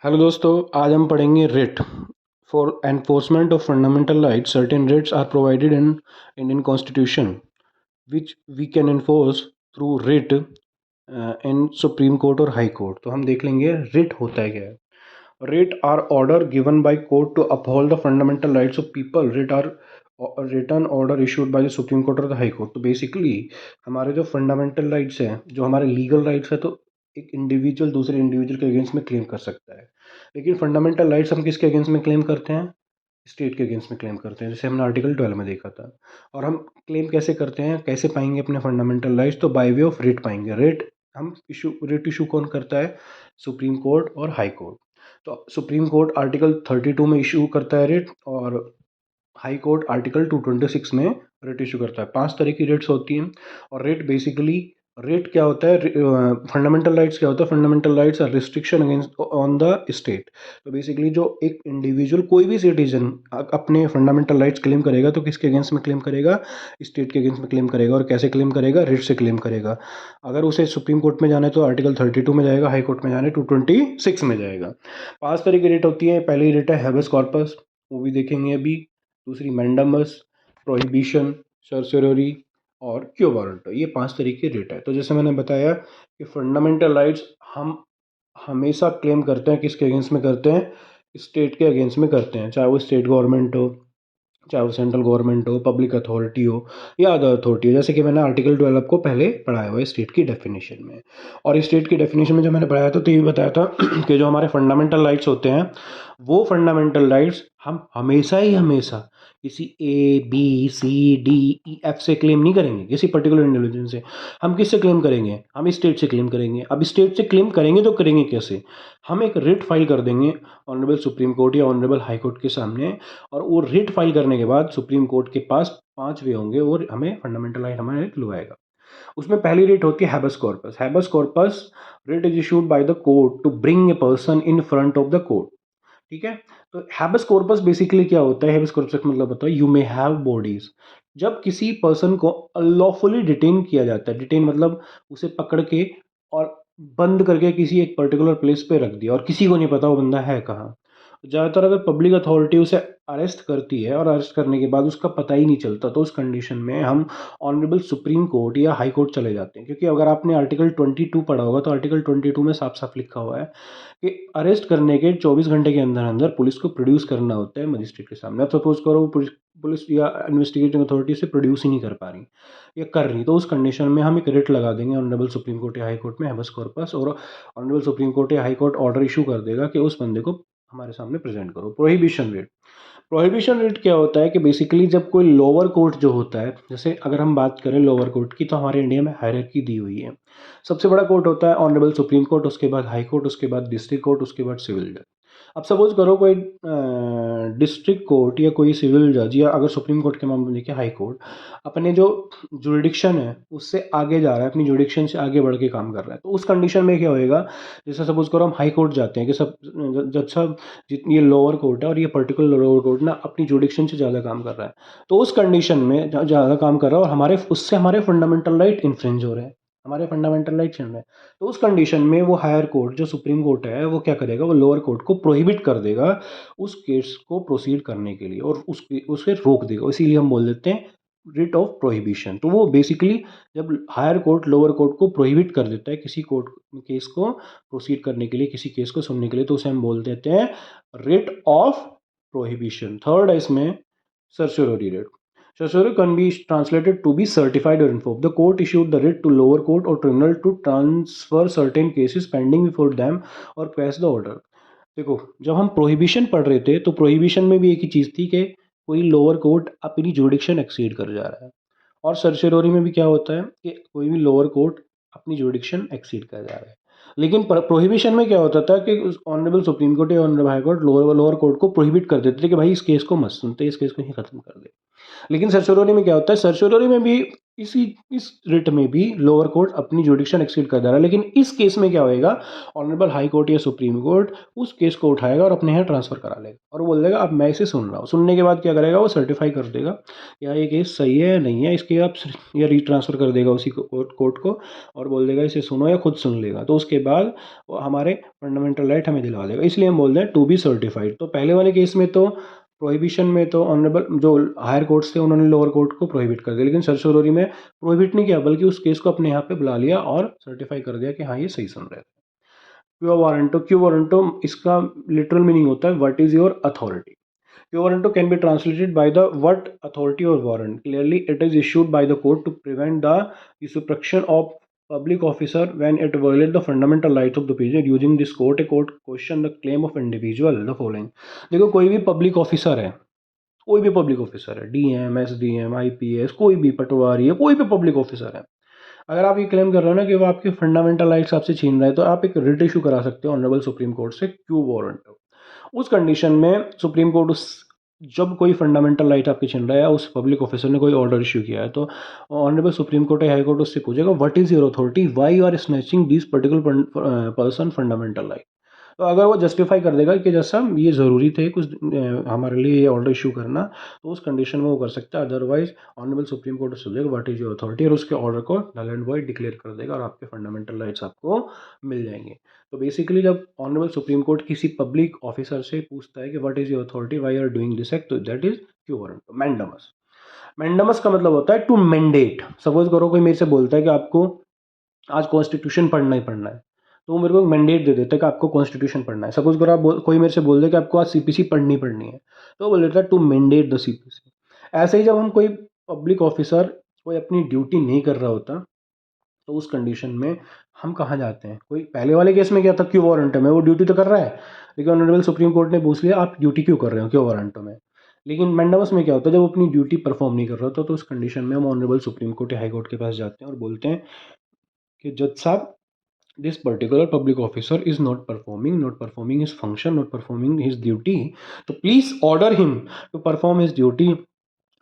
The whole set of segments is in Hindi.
हेलो दोस्तों, आज हम पढ़ेंगे writ for enforcement of fundamental rights. Certain writs are provided in Indian constitution which we can enforce through writ in supreme court और हाई कोर्ट। तो हम देख लेंगे रिट होता है क्या है। Writ are order given by court to uphold the fundamental rights of people. Writ are written order issued by the supreme court और द हाई कोर्ट। तो बेसिकली हमारे जो फंडामेंटल राइट्स हैं, जो हमारे लीगल राइट्स हैं, तो एक इंडिविजुअल दूसरे इंडिविजुअल के अगेंस्ट में क्लेम कर सकता है। लेकिन फंडामेंटल राइट्स हम किसके अगेंस्ट में क्लेम करते हैं? स्टेट के अगेंस्ट में क्लेम करते हैं, जैसे हमने आर्टिकल 12 में देखा था। और हम क्लेम कैसे करते हैं, कैसे पाएंगे अपने फंडामेंटल राइट्स? तो बाय वे ऑफ रिट पाएंगे। रिट इशू कौन करता है? सुप्रीम कोर्ट और हाई कोर्ट। तो सुप्रीम कोर्ट आर्टिकल 32 में इशू करता है रिट, और हाई कोर्ट आर्टिकल 226 में रिट इशू करता है। 5 तरह की रिट्स होती हैं। और रिट बेसिकली, रिट क्या होता है? फंडामेंटल राइट्स क्या होता है? Fundamental rights are restriction against on the state. तो बेसिकली जो एक इंडिविजुअल, कोई भी सिटीजन अपने फंडामेंटल राइट्स क्लेम करेगा तो किसके अगेंस्ट में क्लेम करेगा? स्टेट के अगेंस्ट में क्लेम करेगा। और कैसे क्लेम करेगा? रिट से क्लेम करेगा। अगर उसे सुप्रीम कोर्ट में जाना है तो आर्टिकल 32 में जाएगा, हाई कोर्ट में जाना है 226 में जाएगा। 5 तरह की रिट होती है। पहली रिट है हैबेस कॉर्पस, वो भी देखेंगे अभी। दूसरी मैंडामस, प्रोहिबिशन, सर्सरी और क्यो वारंट। ये 5 तरीके रेट है। तो जैसे मैंने बताया कि फंडामेंटल राइट्स हम हमेशा क्लेम करते हैं, किसके अगेंस्ट में करते हैं? स्टेट के अगेंस्ट में करते हैं, चाहे वो स्टेट गवर्नमेंट हो, चाहे वो सेंट्रल गवर्नमेंट हो, पब्लिक अथॉरिटी हो या अदर अथॉरिटी हो। जैसे कि मैंने आर्टिकल 12 को पहले पढ़ाया हुआ है स्टेट की डेफिनेशन में। और स्टेट की डेफिनेशन में जो मैंने पढ़ाया था तो ये बताया था कि जो हमारे फंडामेंटल राइट्स होते हैं, वो फंडामेंटल राइट्स हम हमेशा ही हमेशा किसी A B C D E F से क्लेम नहीं करेंगे, किसी पर्टिकुलर इंडिविजुअल से। हम किससे क्लेम करेंगे? हम स्टेट से क्लेम करेंगे। अब स्टेट से क्लेम करेंगे तो करेंगे कैसे? हम एक रिट फाइल कर देंगे ऑनरेबल सुप्रीम कोर्ट या ऑनरेबल हाई कोर्ट के सामने। और वो रिट फाइल करने के बाद सुप्रीम कोर्ट के पास 5 वे होंगे और हमें फंडामेंटल राइट हमारे दिलवाएगा। उसमें पहली रिट होती है habeas corpus. Habeas corpus writ is issued by the court to bring a person in front of the court. ठीक है। तो हैबेस कॉर्पस बेसिकली क्या होता है? हैबेस कॉर्पस का मतलब बताओ, यू मे हैव बॉडीज। जब किसी पर्सन को अनलॉफुली डिटेन किया जाता है, डिटेन मतलब उसे पकड़ के और बंद करके किसी एक पर्टिकुलर प्लेस पे रख दिया और किसी को नहीं पता वो बंदा है कहाँ। ज़्यादातर अगर पब्लिक अथॉरिटी उसे अरेस्ट करती है और अरेस्ट करने के बाद उसका पता ही नहीं चलता, तो उस कंडीशन में हम ऑनरेबल सुप्रीम कोर्ट या हाई कोर्ट चले जाते हैं। क्योंकि अगर आपने आर्टिकल 22 पढ़ा होगा तो आर्टिकल 22 में साफ साफ लिखा हुआ है कि अरेस्ट करने के 24 घंटे के अंदर अंदर पुलिस को प्रोड्यूस करना होता है मजिस्ट्रेट के सामने। अब सपोज करो पुलिस या इन्वेस्टिगेटिंग अथॉरिटी से प्रोड्यूस ही नहीं कर पा रही या कर रही, तो उस कंडीशन में हम एक रिट लगा देंगे ऑनरेबल सुप्रीम कोर्ट या हाई कोर्ट में, हैबेस कॉर्पस। और ऑनरेबल सुप्रीम कोर्ट या हाई कोर्ट ऑर्डर इशू कर देगा कि उस बंदे को हमारे सामने प्रेजेंट करो। Prohibition rate. प्रोहिबिशन रेट क्या होता है कि बेसिकली जब कोई लोअर कोर्ट जो होता है, जैसे अगर हम बात करें लोअर कोर्ट की, तो हमारे इंडिया में हायरार्की दी हुई है। सबसे बड़ा कोर्ट होता है ऑनरेबल सुप्रीम कोर्ट, उसके बाद हाई कोर्ट, उसके बाद डिस्ट्रिक्ट कोर्ट, उसके बाद सिविल जज। अब सपोज करो कोई डिस्ट्रिक्ट कोर्ट या कोई सिविल जज, या अगर सुप्रीम कोर्ट के मामले में देखिए हाई कोर्ट, अपने जो जुरिडिक्शन है उससे आगे जा रहा है, अपनी जुरिडिक्शन से आगे बढ़ के काम कर रहा है, तो उस कंडीशन में क्या होएगा? जैसे सपोज करो हम हाई कोर्ट जाते हैं कि सब जज साहब, जितनी ये लोअर कोर्ट है और ये पर्टिकुलर लोअर कोर्ट ना अपनी जुडिक्शन से ज़्यादा काम कर रहा है, तो उस कंडीशन में ज़्यादा काम कर रहा है और हमारे उससे हमारे फंडामेंटल राइट इन्फ्रिंज हो रहे हैं, हमारे फंडामेंटल राइट छीन रहे हैं। तो उस कंडीशन में वो हायर कोर्ट जो सुप्रीम कोर्ट है वो क्या करेगा? वो लोअर कोर्ट को प्रोहिबिट कर देगा उस केस को प्रोसीड करने के लिए, और उसे रोक देगा। इसीलिए हम बोल देते हैं रिट ऑफ प्रोहिबिशन। तो वो बेसिकली जब हायर कोर्ट लोअर कोर्ट को प्रोहिबिट कर देता है किसी कोर्ट केस को प्रोसीड करने के लिए, किसी केस को सुनने के लिए, तो उसे हम बोल देते हैं रिट ऑफ प्रोहिबिशन। थर्ड है इसमें सर्चोरी writ. Certiorari can be translated to be certified or informed. The court issued the writ to lower court or tribunal to transfer certain cases pending before them or pass the order. देखो, जब हम प्रोहिबिशन पढ़ रहे थे तो प्रोहिबिशन में भी एक ही चीज़ थी कि कोई लोअर कोर्ट अपनी जुडिक्शन एक्सीड कर जा रहा है। और सर्चोरी में भी क्या होता है कि कोई भी लोअर कोर्ट अपनी जुडिक्शन एक्सीड कर जा रहा है। लेकिन प्रोहिबिशन में क्या होता था कि ऑनरेबल सुप्रीम कोर्ट या honourable high court lower court को प्रोहिबिट कर देते थे कि भाई इस केस को मत सुनते, इस केस को ही खत्म कर दे। लेकिन सर्चोरी में क्या होता है? सर्चोरी में भी इस रिट में भी लोअर कोर्ट अपनी जुडिक्शन एक्सीड कर दे रहा है, लेकिन इस केस में क्या होएगा, ऑनरेबल हाई कोर्ट या सुप्रीम कोर्ट उस केस को उठाएगा और अपने यहाँ ट्रांसफर करा लेगा और वो बोल देगा अब मैं इसे सुन रहा हूँ। सुनने के बाद क्या करेगा, वो सर्टिफाई कर देगा या ये केस सही है या नहीं है, इसके आप या रीट्रांसफर कर देगा उसी कोर्ट को और बोल देगा इसे सुनो या खुद सुन लेगा। तो उसके बाद वो हमारे फंडामेंटल राइट हमें दिलवा देगा। इसलिए हम बोलते हैं टू बी सर्टिफाइड। तो पहले वाले केस में तो प्रोहिबिशन में तो ऑनरेबल जो हायर कोर्ट्स थे उन्होंने लोअर कोर्ट को प्रोहिबिट कर दिया, लेकिन सर्चोरी में प्रोहिबिट नहीं किया बल्कि उस केस को अपने यहाँ पे बुला लिया और सर्टिफाई कर दिया कि हाँ ये सही सुन रहे थे। क्यू वारंटो इसका लिटरल मीनिंग होता है what is your authority. Quo warranto can be translated by the what authority और warrant. Clearly it is issued by the court to prevent the usurpation of public officer when it violates the fundamental rights of the patient. Using this court, a court question the claim of individual the following। देखो कोई भी पब्लिक ऑफिसर है, कोई भी पब्लिक ऑफिसर है, डीएम, एसडीएम, आईपीएस, कोई भी पटवारी है, कोई भी पब्लिक ऑफिसर है, अगर आप ये क्लेम कर रहे हो ना कि वो आपके फंडामेंटल राइट्स आपसे छीन रहा है, तो आप एक रिट इशू करा सकते हो ऑनरेबल सुप्रीम कोर्ट से, क्यू वारंट। उस कंडीशन में सुप्रीम कोर्ट उस जब कोई फंडामेंटल राइट आपके छीन रहा है, उस पब्लिक ऑफिसर ने कोई ऑर्डर इशू किया है, तो ऑनरेबल सुप्रीम कोर्ट या हाई कोर्ट उससे पूछेगा what is your authority, why you are snatching this particular person fundamental right. तो अगर वो जस्टिफाई कर देगा कि जैसा ये ज़रूरी थे कुछ हमारे लिए ये ऑर्डर इशू करना, तो उस कंडीशन में वो कर सकता है। अदरवाइज ऑनरेबल सुप्रीम कोर्ट उससे बोलेगा व्हाट इज योर अथॉरिटी और उसके ऑर्डर को नल एंड वॉइड डिक्लेयर कर देगा और आपके फंडामेंटल राइट्स आपको मिल जाएंगे। तो बेसिकली जब ऑनरेबल सुप्रीम कोर्ट किसी पब्लिक ऑफिसर से पूछता है कि what is your authority, why are doing this act, तो that is quo warrant. Mandamus, mandamus का मतलब होता है टू मैंडेट। सपोज करो कोई मेरे से बोलता है कि आपको आज कॉन्स्टिट्यूशन पढ़ना ही पढ़ना है, तो वो मेरे को मैंडेट दे देता है कि आपको कॉन्स्टिट्यूशन पढ़ना है। सपोज करो कोई मेरे से बोल दे कि आपको आज सीपीसी पढ़नी पढ़नी है, तो वो बोल देता है टू मैंडेट द सीपीसी। ऐसे ही जब हम कोई पब्लिक ऑफिसर कोई अपनी ड्यूटी नहीं कर रहा होता, तो उस कंडीशन में हम कहाँ जाते हैं। कोई पहले वाले केस में क्या था, क्यों वारंटो में वो ड्यूटी तो कर रहा है, लेकिन ऑनरेबल सुप्रीम कोर्ट ने पूछ लिया आप ड्यूटी क्यों कर रहे हो क्यों वारंटो में। लेकिन मैंडामस में क्या होता है, जब वो अपनी ड्यूटी परफॉर्म नहीं कर रहा होता, तो उस कंडीशन में हम ऑनरेबल सुप्रीम कोर्ट या हाई कोर्ट के पास जाते हैं और बोलते हैं कि जज साहब this particular public officer is not performing his function, not performing his duty, तो please order him to perform his duty।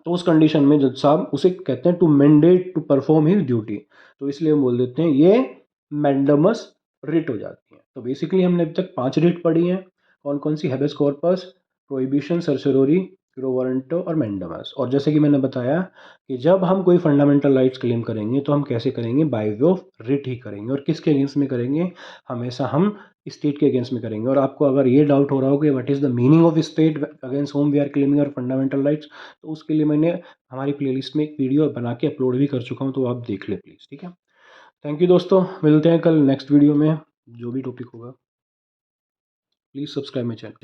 तो उस कंडीशन में जज साहब उसे कहते हैं to mandate to perform his duty. तो इसलिए हम बोल देते हैं ये मैंडमस रिट हो जाती है। तो बेसिकली हमने अभी तक 5 रिट पढ़ी हैं। कौन कौन सी, हेबेस कॉर्पस, प्रोहिबिशन, सर्सोरी, क्रो वारंटो और मैंडमस। और जैसे कि मैंने बताया कि जब हम कोई फंडामेंटल राइट्स क्लेम करेंगे तो हम कैसे करेंगे, बाय वे ऑफ रिट ही करेंगे। और किसके अगेंस्ट में करेंगे, हमेशा हम स्टेट के अगेंस्ट में करेंगे। और आपको अगर ये डाउट हो रहा हो कि what is the meaning of state against whom we are claiming our fundamental rights, तो उसके लिए मैंने हमारी प्लेलिस्ट में एक वीडियो बना के अपलोड भी कर चुका हूँ, तो आप देख ले प्लीज़। ठीक है, थैंक यू दोस्तों, मिलते हैं कल नेक्स्ट वीडियो में जो भी टॉपिक होगा। Please subscribe my channel.